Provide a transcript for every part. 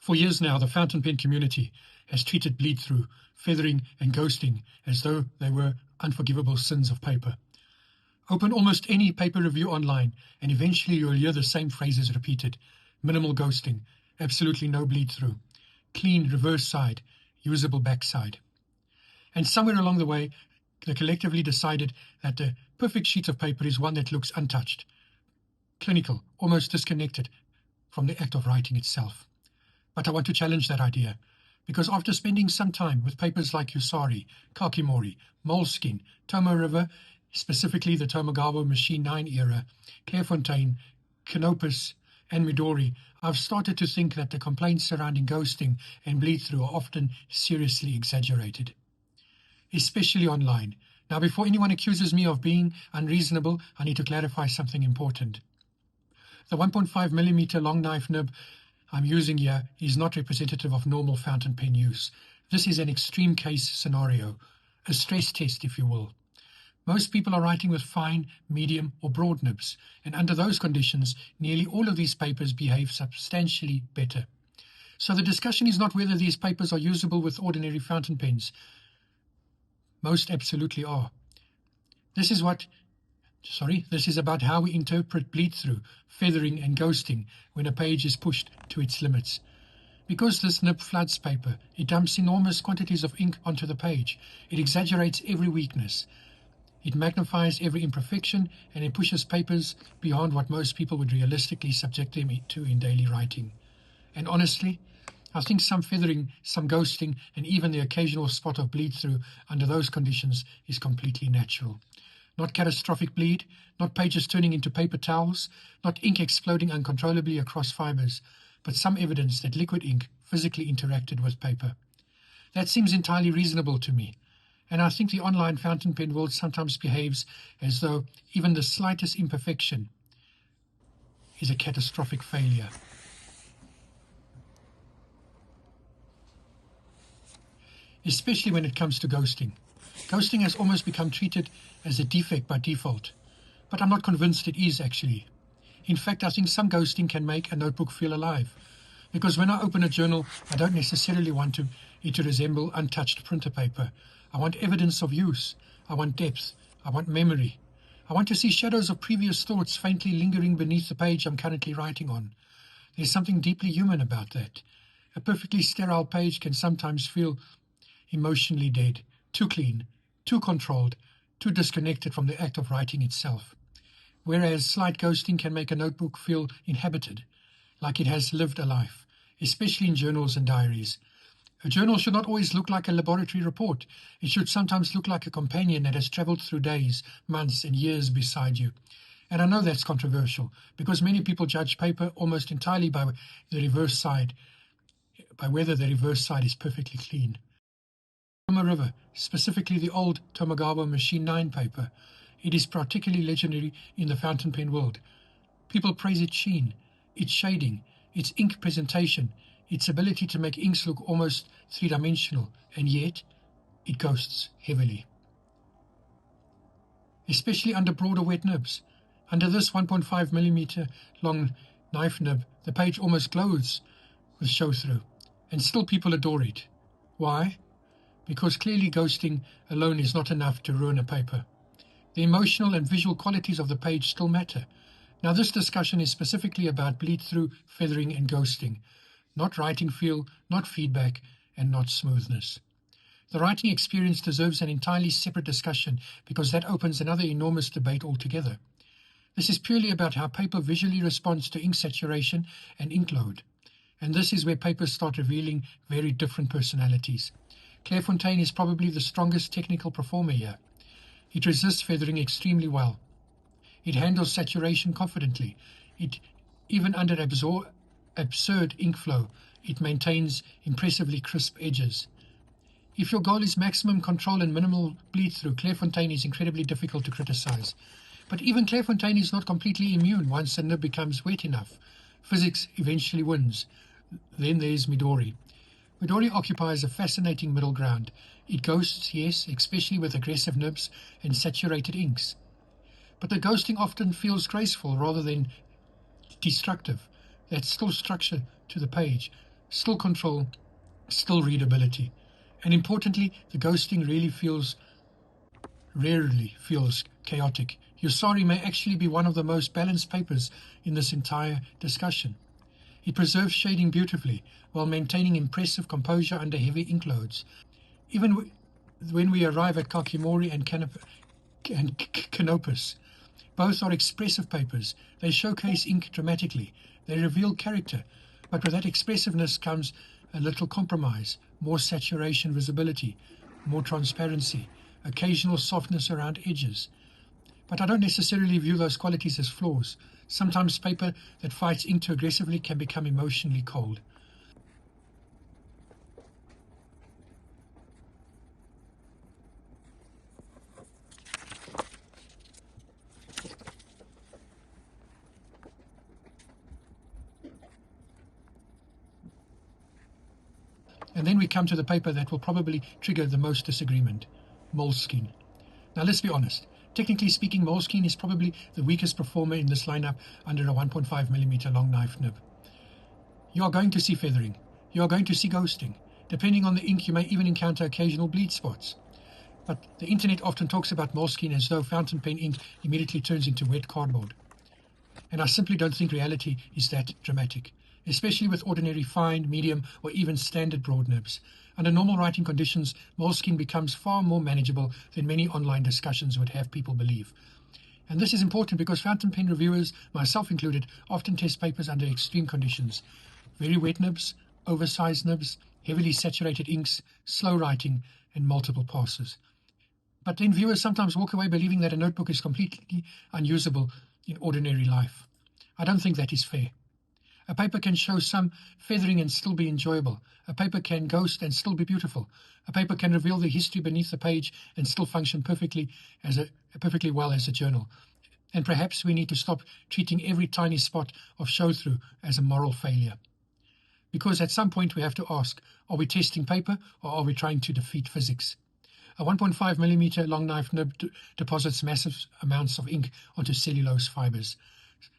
For years now, the fountain pen community has treated bleed-through, feathering and ghosting as though they were unforgivable sins of paper. Open almost any paper review online and eventually you'll hear the same phrases repeated. Minimal ghosting, absolutely no bleed-through, clean reverse side, usable backside. And somewhere along the way, they collectively decided that the perfect sheet of paper is one that looks untouched, clinical, almost disconnected from the act of writing itself. But I want to challenge that idea, because after spending some time with papers like Yu-Sari, Kakimori, Moleskine, Tomoe River, specifically the Tomoe Machine 9 era, Clairefontaine, Canopus, and Midori, I've started to think that the complaints surrounding ghosting and bleed-through are often seriously exaggerated, especially online. Now, before anyone accuses me of being unreasonable, I need to clarify something important. The 1.5mm long knife nib I'm using here is not representative of normal fountain pen use. This is an extreme case scenario, a stress test, if you will. Most people are writing with fine, medium, or broad nibs, and under those conditions, nearly all of these papers behave substantially better. So the discussion is not whether these papers are usable with ordinary fountain pens. Most absolutely are. This is about how we interpret bleed-through, feathering, and ghosting when a page is pushed to its limits. Because this nib floods paper, it dumps enormous quantities of ink onto the page. It exaggerates every weakness. It magnifies every imperfection, and it pushes papers beyond what most people would realistically subject them to in daily writing. And honestly, I think some feathering, some ghosting, and even the occasional spot of bleed-through under those conditions is completely natural. Not catastrophic bleed, not pages turning into paper towels, not ink exploding uncontrollably across fibers, but some evidence that liquid ink physically interacted with paper. That seems entirely reasonable to me, and I think the online fountain pen world sometimes behaves as though even the slightest imperfection is a catastrophic failure. Especially when it comes to ghosting. Ghosting has almost become treated as a defect by default, but I'm not convinced it is actually. In fact, I think some ghosting can make a notebook feel alive, because when I open a journal, I don't necessarily want it to resemble untouched printer paper. I want evidence of use. I want depth. I want memory. I want to see shadows of previous thoughts faintly lingering beneath the page I'm currently writing on. There's something deeply human about that. A perfectly sterile page can sometimes feel emotionally dead, too clean, too controlled, too disconnected from the act of writing itself. Whereas slight ghosting can make a notebook feel inhabited, like it has lived a life, especially in journals and diaries. A journal should not always look like a laboratory report. It should sometimes look like a companion that has traveled through days, months, and years beside you. And I know that's controversial, because many people judge paper almost entirely by whether the reverse side is perfectly clean. Tomoe River, specifically the old Tomoe Machine 9 paper, it is particularly legendary in the fountain pen world. People praise its sheen, its shading, its ink presentation, its ability to make inks look almost three-dimensional, and yet it ghosts heavily. Especially under broader wet nibs. Under this 1.5mm long knife nib, the page almost glows with show-through, and still people adore it. Why? Because clearly ghosting alone is not enough to ruin a paper. The emotional and visual qualities of the page still matter. Now, this discussion is specifically about bleed-through, feathering, and ghosting, not writing feel, not feedback, and not smoothness. The writing experience deserves an entirely separate discussion because that opens another enormous debate altogether. This is purely about how paper visually responds to ink saturation and ink load. And this is where papers start revealing very different personalities. Clairefontaine is probably the strongest technical performer here. It resists feathering extremely well. It handles saturation confidently. Even under absurd ink flow, it maintains impressively crisp edges. If your goal is maximum control and minimal bleed-through, Clairefontaine is incredibly difficult to criticize. But even Clairefontaine is not completely immune once the nib becomes wet enough. Physics eventually wins. Then there's Midori. Midori occupies a fascinating middle ground. It ghosts, yes, especially with aggressive nibs and saturated inks. But the ghosting often feels graceful rather than destructive. That's still structure to the page. still control, still readability. And importantly, the ghosting rarely feels chaotic. Yu-Sari may actually be one of the most balanced papers in this entire discussion. It preserves shading beautifully while maintaining impressive composure under heavy ink loads. Even when we arrive at Kakimori and Canopus, both are expressive papers. They showcase ink dramatically. They reveal character. But with that expressiveness comes a little compromise, more saturation visibility, more transparency, occasional softness around edges. But I don't necessarily view those qualities as flaws. Sometimes paper that fights ink too aggressively can become emotionally cold. And then we come to the paper that will probably trigger the most disagreement, Moleskine. Now let's be honest. Technically speaking, Moleskine is probably the weakest performer in this lineup under a 1.5mm long knife nib. You are going to see feathering. You are going to see ghosting. Depending on the ink, you may even encounter occasional bleed spots. But the internet often talks about Moleskine as though fountain pen ink immediately turns into wet cardboard. And I simply don't think reality is that dramatic, especially with ordinary fine, medium, or even standard broad nibs. Under normal writing conditions, Moleskine becomes far more manageable than many online discussions would have people believe. And this is important because fountain pen reviewers, myself included, often test papers under extreme conditions. Very wet nibs, oversized nibs, heavily saturated inks, slow writing, and multiple passes. But then viewers sometimes walk away believing that a notebook is completely unusable in ordinary life. I don't think that is fair. A paper can show some feathering and still be enjoyable. A paper can ghost and still be beautiful. A paper can reveal the history beneath the page and still function perfectly well as a journal. And perhaps we need to stop treating every tiny spot of show-through as a moral failure. Because at some point we have to ask, are we testing paper or are we trying to defeat physics? A 1.5mm long knife nib deposits massive amounts of ink onto cellulose fibers.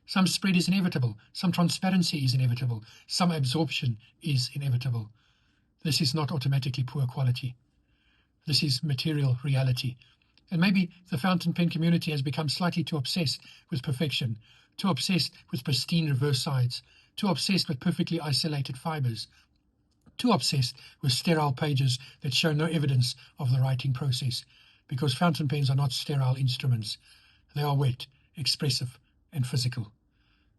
Some spread is inevitable, some transparency is inevitable, some absorption is inevitable. This is not automatically poor quality. This is material reality. And maybe the fountain pen community has become slightly too obsessed with perfection, too obsessed with pristine reverse sides, too obsessed with perfectly isolated fibers, too obsessed with sterile pages that show no evidence of the writing process, because fountain pens are not sterile instruments. They are wet, expressive, and physical.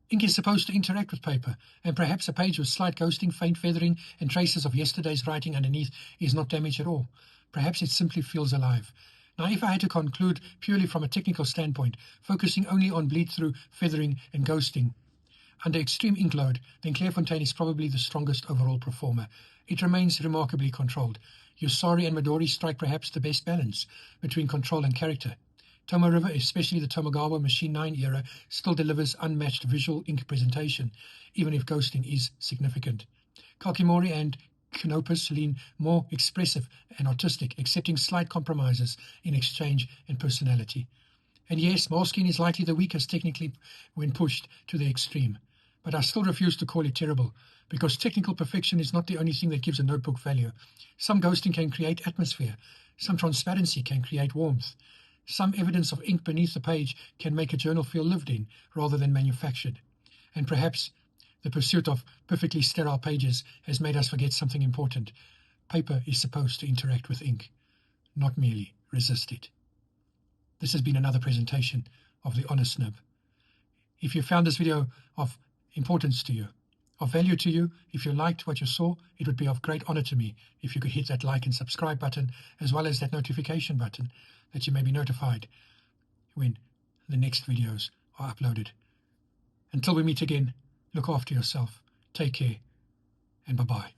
Ink is supposed to interact with paper, and perhaps a page with slight ghosting, faint feathering, and traces of yesterday's writing underneath is not damaged at all. Perhaps it simply feels alive. Now, if I had to conclude purely from a technical standpoint, focusing only on bleed-through, feathering, and ghosting, under extreme ink load, then Clairefontaine is probably the strongest overall performer. It remains remarkably controlled. Yu-Sari and Midori strike perhaps the best balance between control and character. Tomoe River, especially the Tomogawa Machine 9 era, still delivers unmatched visual ink presentation, even if ghosting is significant. Kakimori and Canopus lean more expressive and artistic, accepting slight compromises in exchange and personality. And yes, Moleskine is likely the weakest technically when pushed to the extreme. But I still refuse to call it terrible, because technical perfection is not the only thing that gives a notebook value. Some ghosting can create atmosphere. Some transparency can create warmth. Some evidence of ink beneath the page can make a journal feel lived in rather than manufactured. And perhaps the pursuit of perfectly sterile pages has made us forget something important. Paper is supposed to interact with ink, not merely resist it. This has been another presentation of the Honest Nib. If you found this video of importance to you, of value to you, if you liked what you saw, it would be of great honor to me if you could hit that like and subscribe button, as well as that notification button, that you may be notified when the next videos are uploaded. Until we meet again, look after yourself, take care, and bye-bye.